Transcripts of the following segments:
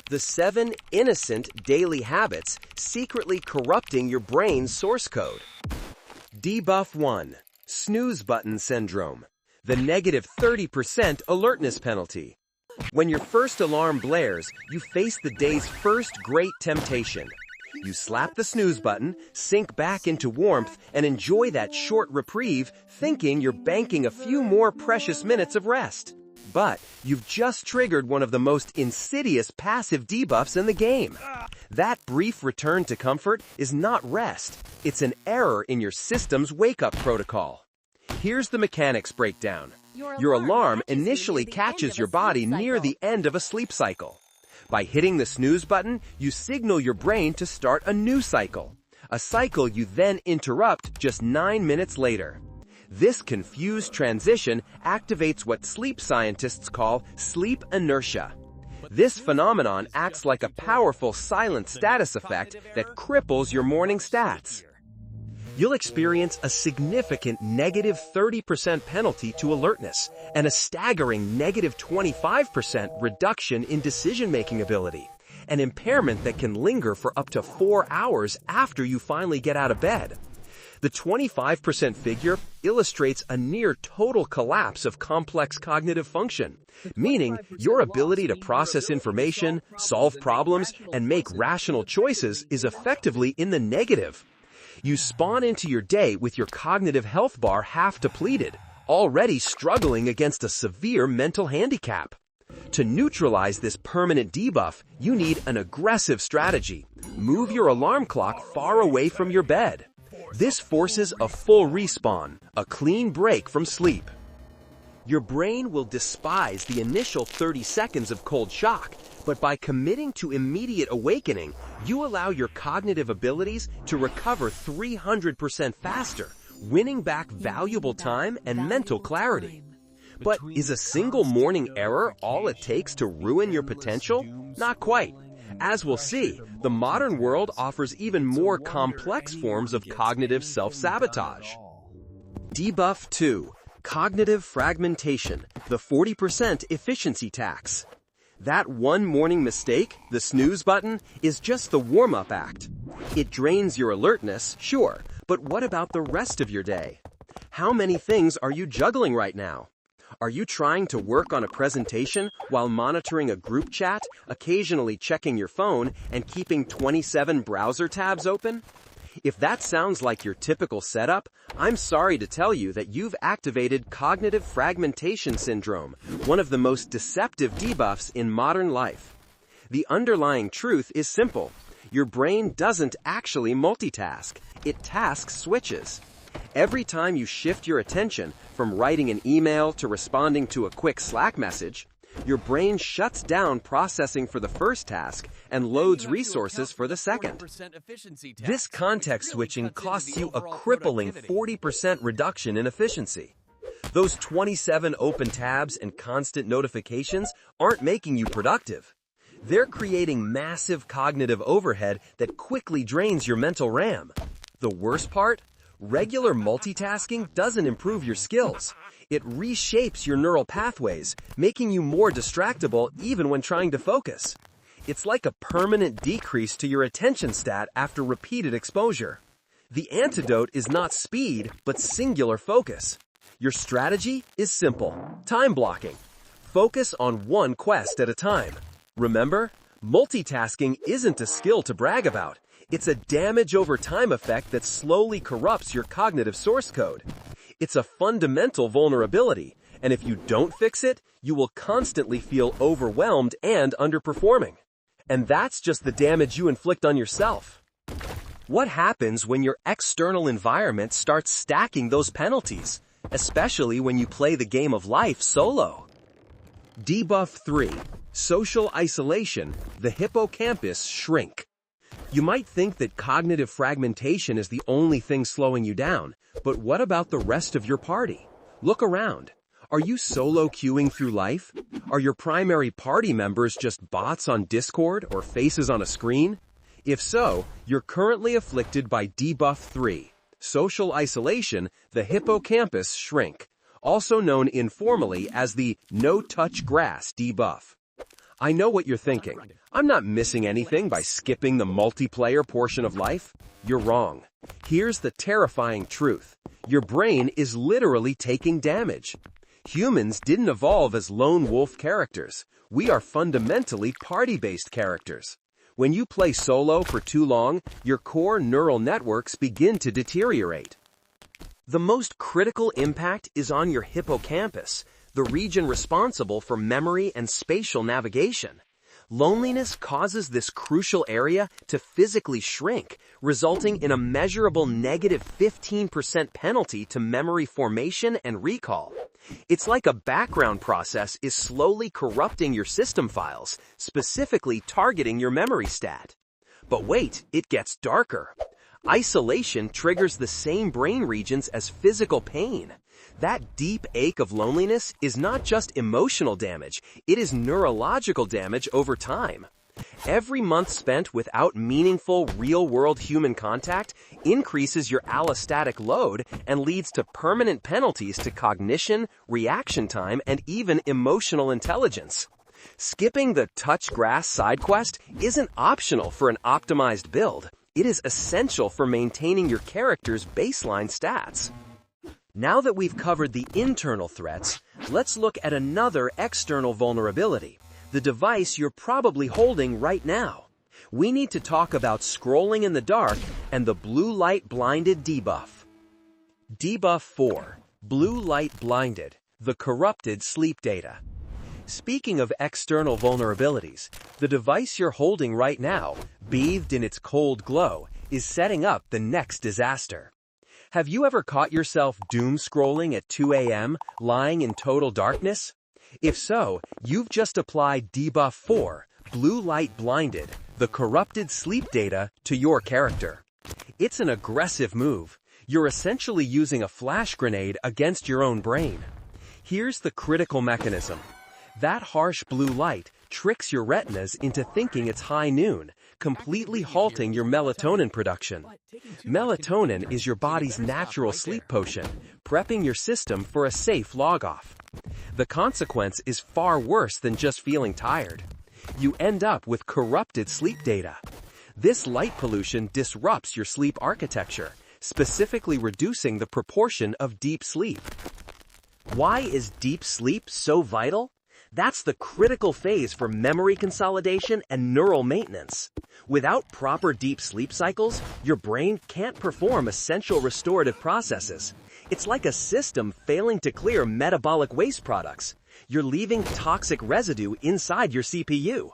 The 7 innocent daily habits secretly corrupting your brain's source code. Debuff 1. Snooze button syndrome. The negative 30% alertness penalty. When your first alarm blares, you face the day's first great temptation. You slap the snooze button, sink back into warmth, and enjoy that short reprieve, thinking you're banking a few more precious minutes of rest. But you've just triggered one of the most insidious passive debuffs in the game. That brief return to comfort is not rest. It's an error in your system's wake-up protocol. Here's the mechanics breakdown. Your alarm initially catches your body near the end of a sleep cycle. By hitting the snooze button, you signal your brain to start a new cycle. A cycle you then interrupt just 9 minutes later. This confused transition activates what sleep scientists call sleep inertia. This phenomenon acts like a powerful silent status effect that cripples your morning stats. You'll experience a significant negative 30% penalty to alertness and a staggering negative 25% reduction in decision-making ability, an impairment that can linger for up to 4 hours after you finally get out of bed. The 25% figure illustrates a near total collapse of complex cognitive function, meaning your ability to process information, solve problems, and make rational choices is effectively in the negative. You spawn into your day with your cognitive health bar half depleted, already struggling against a severe mental handicap. To neutralize this permanent debuff, you need an aggressive strategy. Move your alarm clock far away from your bed. This forces a full respawn, a clean break from sleep. Your brain will despise the initial 30 seconds of cold shock, but by committing to immediate awakening, you allow your cognitive abilities to recover 300% faster, winning back valuable time and mental clarity. But is a single morning error all it takes to ruin your potential? Not quite. As we'll see, the modern world offers even more complex forms of cognitive self-sabotage. Debuff 2. Cognitive fragmentation, the 40% efficiency tax. That one morning mistake, the snooze button, is just the warm-up act. It drains your alertness, sure, but what about the rest of your day? How many things are you juggling right now? Are you trying to work on a presentation while monitoring a group chat, occasionally checking your phone, and keeping 27 browser tabs open? If that sounds like your typical setup, I'm sorry to tell you that you've activated cognitive fragmentation syndrome, one of the most deceptive debuffs in modern life. The underlying truth is simple. Your brain doesn't actually multitask. It task switches. Every time you shift your attention from writing an email to responding to a quick Slack message, your brain shuts down processing for the first task and loads resources for the second. This context switching costs you a crippling 40% reduction in efficiency. Those 27 open tabs and constant notifications aren't making you productive. They're creating massive cognitive overhead that quickly drains your mental RAM. The worst part? Regular multitasking doesn't improve your skills. It reshapes your neural pathways, making you more distractible even when trying to focus. It's like a permanent decrease to your attention stat after repeated exposure. The antidote is not speed, but singular focus. Your strategy is simple: time blocking. Focus on one quest at a time. Remember, multitasking isn't a skill to brag about. It's a damage over time effect that slowly corrupts your cognitive source code. It's a fundamental vulnerability, and if you don't fix it, you will constantly feel overwhelmed and underperforming. And that's just the damage you inflict on yourself. What happens when your external environment starts stacking those penalties, especially when you play the game of life solo? Debuff 3. Social isolation, the hippocampus shrink. You might think that cognitive fragmentation is the only thing slowing you down, but what about the rest of your party? Look around. Are you solo queuing through life? Are your primary party members just bots on Discord or faces on a screen? If so, you're currently afflicted by Debuff 3, social isolation, the hippocampus shrink, also known informally as the no-touch grass debuff. I know what you're thinking. I'm not missing anything by skipping the multiplayer portion of life. You're wrong. Here's the terrifying truth. Your brain is literally taking damage. Humans didn't evolve as lone wolf characters. We are fundamentally party-based characters. When you play solo for too long, your core neural networks begin to deteriorate. The most critical impact is on your hippocampus, the region responsible for memory and spatial navigation. Loneliness causes this crucial area to physically shrink, resulting in a measurable negative 15% penalty to memory formation and recall. It's like a background process is slowly corrupting your system files, specifically targeting your memory stat. But wait, it gets darker. Isolation triggers the same brain regions as physical pain. That deep ache of loneliness is not just emotional damage, it is neurological damage over time. Every month spent without meaningful, real-world human contact increases your allostatic load and leads to permanent penalties to cognition, reaction time, and even emotional intelligence. Skipping the touch grass side quest isn't optional for an optimized build. It is essential for maintaining your character's baseline stats. Now that we've covered the internal threats, let's look at another external vulnerability, the device you're probably holding right now. We need to talk about scrolling in the dark and the blue light blinded debuff. Debuff 4, Blue Light Blinded, the corrupted sleep data. Speaking of external vulnerabilities, the device you're holding right now, bathed in its cold glow, is setting up the next disaster. Have you ever caught yourself doom scrolling at 2 a.m., lying in total darkness? If so, you've just applied Debuff 4, Blue Light Blinded, the corrupted sleep data, to your character. It's an aggressive move. You're essentially using a flash grenade against your own brain. Here's the critical mechanism. That harsh blue light tricks your retinas into thinking it's high noon, completely halting your melatonin production. Melatonin is your body's natural sleep potion, prepping your system for a safe log-off. The consequence is far worse than just feeling tired. You end up with corrupted sleep data. This light pollution disrupts your sleep architecture, specifically reducing the proportion of deep sleep. Why is deep sleep so vital? That's the critical phase for memory consolidation and neural maintenance. Without proper deep sleep cycles, your brain can't perform essential restorative processes. It's like a system failing to clear metabolic waste products. You're leaving toxic residue inside your CPU.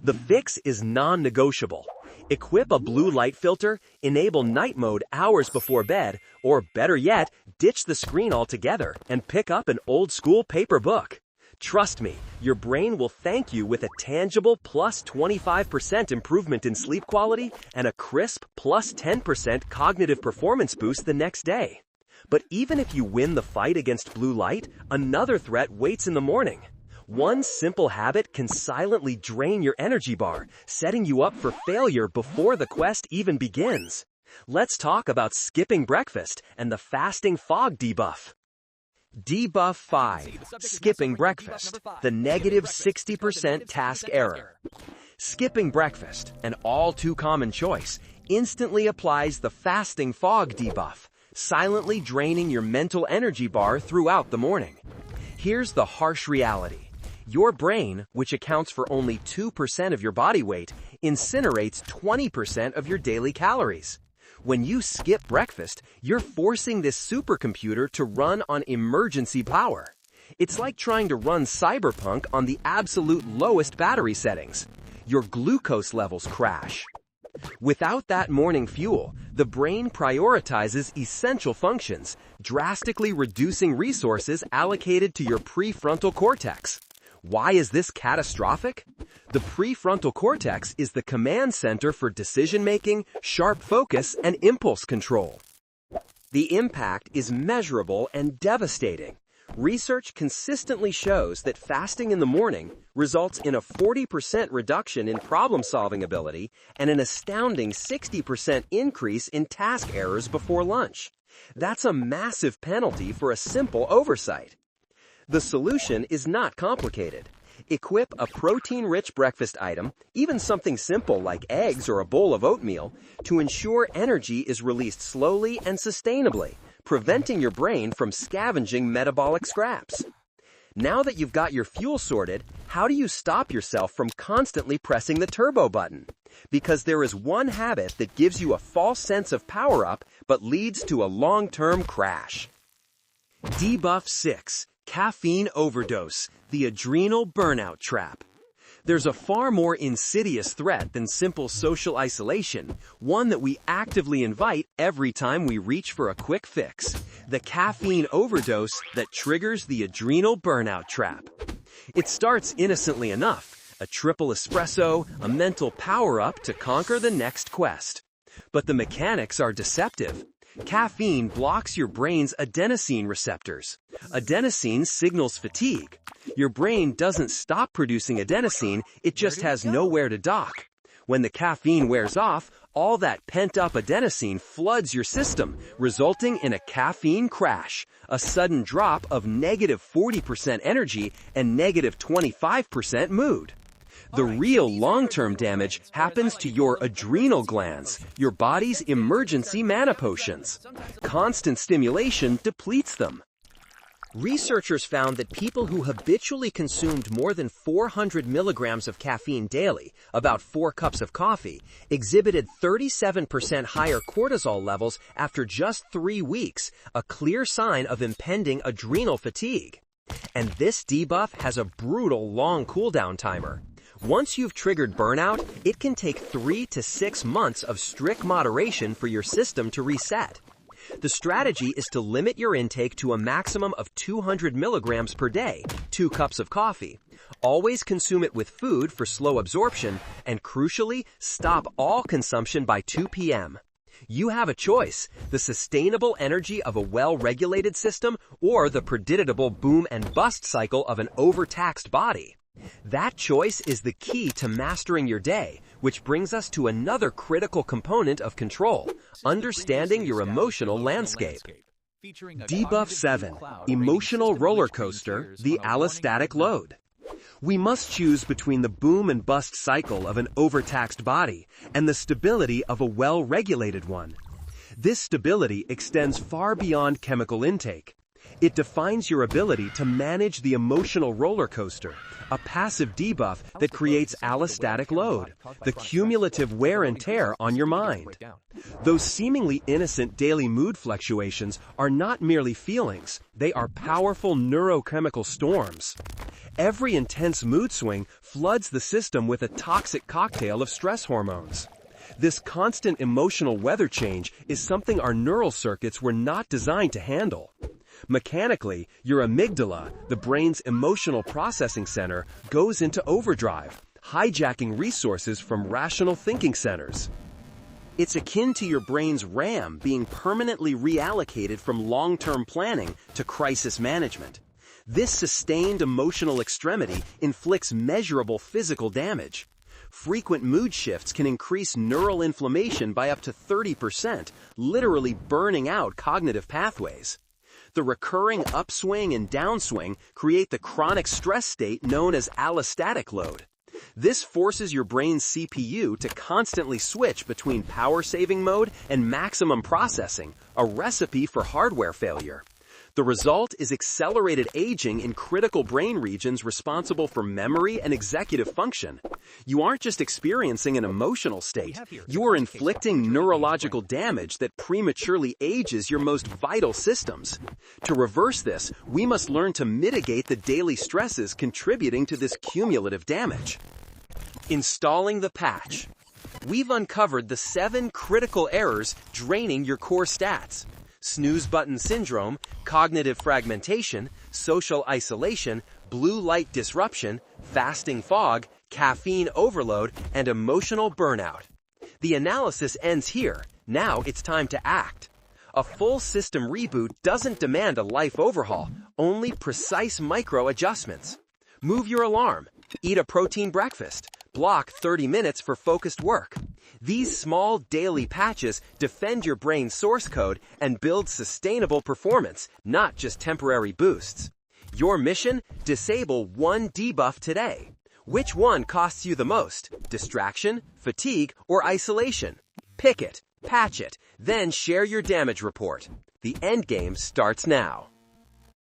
The fix is non-negotiable. Equip a blue light filter, enable night mode hours before bed, or better yet, ditch the screen altogether and pick up an old-school paper book. Trust me, your brain will thank you with a tangible plus 25% improvement in sleep quality and a crisp plus 10% cognitive performance boost the next day. But even if you win the fight against blue light, another threat waits in the morning. One simple habit can silently drain your energy bar, setting you up for failure before the quest even begins. Let's talk about skipping breakfast and the fasting fog debuff. Debuff 5, Skipping Breakfast, the negative 60% task error. Skipping breakfast, an all-too-common choice, instantly applies the fasting fog debuff, silently draining your mental energy bar throughout the morning. Here's the harsh reality. Your brain, which accounts for only 2% of your body weight, incinerates 20% of your daily calories. When you skip breakfast, you're forcing this supercomputer to run on emergency power. It's like trying to run Cyberpunk on the absolute lowest battery settings. Your glucose levels crash. Without that morning fuel, the brain prioritizes essential functions, drastically reducing resources allocated to your prefrontal cortex. Why is this catastrophic? The prefrontal cortex is the command center for decision-making, sharp focus, and impulse control. The impact is measurable and devastating. Research consistently shows that fasting in the morning results in a 40% reduction in problem-solving ability and an astounding 60% increase in task errors before lunch. That's a massive penalty for a simple oversight. The solution is not complicated. Equip a protein-rich breakfast item, even something simple like eggs or a bowl of oatmeal, to ensure energy is released slowly and sustainably, preventing your brain from scavenging metabolic scraps. Now that you've got your fuel sorted, how do you stop yourself from constantly pressing the turbo button? Because there is one habit that gives you a false sense of power-up but leads to a long-term crash. Debuff 6. Caffeine Overdose, the Adrenal Burnout Trap. There's a far more insidious threat than simple social isolation, one that we actively invite every time we reach for a quick fix: the caffeine overdose that triggers the adrenal burnout trap. It starts innocently enough: a triple espresso, a mental power-up to conquer the next quest. But the mechanics are deceptive. Caffeine blocks your brain's adenosine receptors. Adenosine signals fatigue. Your brain doesn't stop producing adenosine, it just has nowhere to dock. When the caffeine wears off, all that pent-up adenosine floods your system, resulting in a caffeine crash, a sudden drop of negative 40% energy and negative 25% mood. The real long-term damage happens to your adrenal glands, your body's emergency mana potions. Constant stimulation depletes them. Researchers found that people who habitually consumed more than 400 milligrams of caffeine daily, about 4 cups of coffee, exhibited 37% higher cortisol levels after just 3 weeks, a clear sign of impending adrenal fatigue. And this debuff has a brutal long cooldown timer. Once you've triggered burnout, it can take 3 to 6 months of strict moderation for your system to reset. The strategy is to limit your intake to a maximum of 200 milligrams per day, 2 cups of coffee. Always consume it with food for slow absorption, and crucially, stop all consumption by 2 p.m. You have a choice: the sustainable energy of a well-regulated system or the predictable boom and bust cycle of an overtaxed body. That choice is the key to mastering your day, which brings us to another critical component of control: understanding your emotional landscape. Debuff 7. Emotional Roller Coaster, the Allostatic Load. We must choose between the boom and bust cycle of an overtaxed body and the stability of a well-regulated one. This stability extends far beyond chemical intake. It defines your ability to manage the emotional roller coaster, a passive debuff that creates allostatic load, the cumulative wear and tear on your mind. Those seemingly innocent daily mood fluctuations are not merely feelings, they are powerful neurochemical storms. Every intense mood swing floods the system with a toxic cocktail of stress hormones. This constant emotional weather change is something our neural circuits were not designed to handle. Mechanically, your amygdala, the brain's emotional processing center, goes into overdrive, hijacking resources from rational thinking centers. It's akin to your brain's RAM being permanently reallocated from long-term planning to crisis management. This sustained emotional extremity inflicts measurable physical damage. Frequent mood shifts can increase neural inflammation by up to 30%, literally burning out cognitive pathways. The recurring upswing and downswing create the chronic stress state known as allostatic load. This forces your brain's CPU to constantly switch between power-saving mode and maximum processing, a recipe for hardware failure. The result is accelerated aging in critical brain regions responsible for memory and executive function. You aren't just experiencing an emotional state, you are inflicting neurological damage that prematurely ages your most vital systems. To reverse this, we must learn to mitigate the daily stresses contributing to this cumulative damage. Installing the patch. We've uncovered the 7 critical errors draining your core stats: snooze button syndrome, cognitive fragmentation, social isolation, blue light disruption, fasting fog, caffeine overload, and emotional burnout. The analysis ends here. Now it's time to act. A full system reboot doesn't demand a life overhaul, only precise micro adjustments. Move your alarm, eat a protein breakfast, block 30 minutes for focused work. These small daily patches defend your brain's source code and build sustainable performance, not just temporary boosts. Your mission? Disable one debuff today. Which one costs you the most? Distraction, fatigue, or isolation? Pick it, patch it, then share your damage report. The endgame starts now.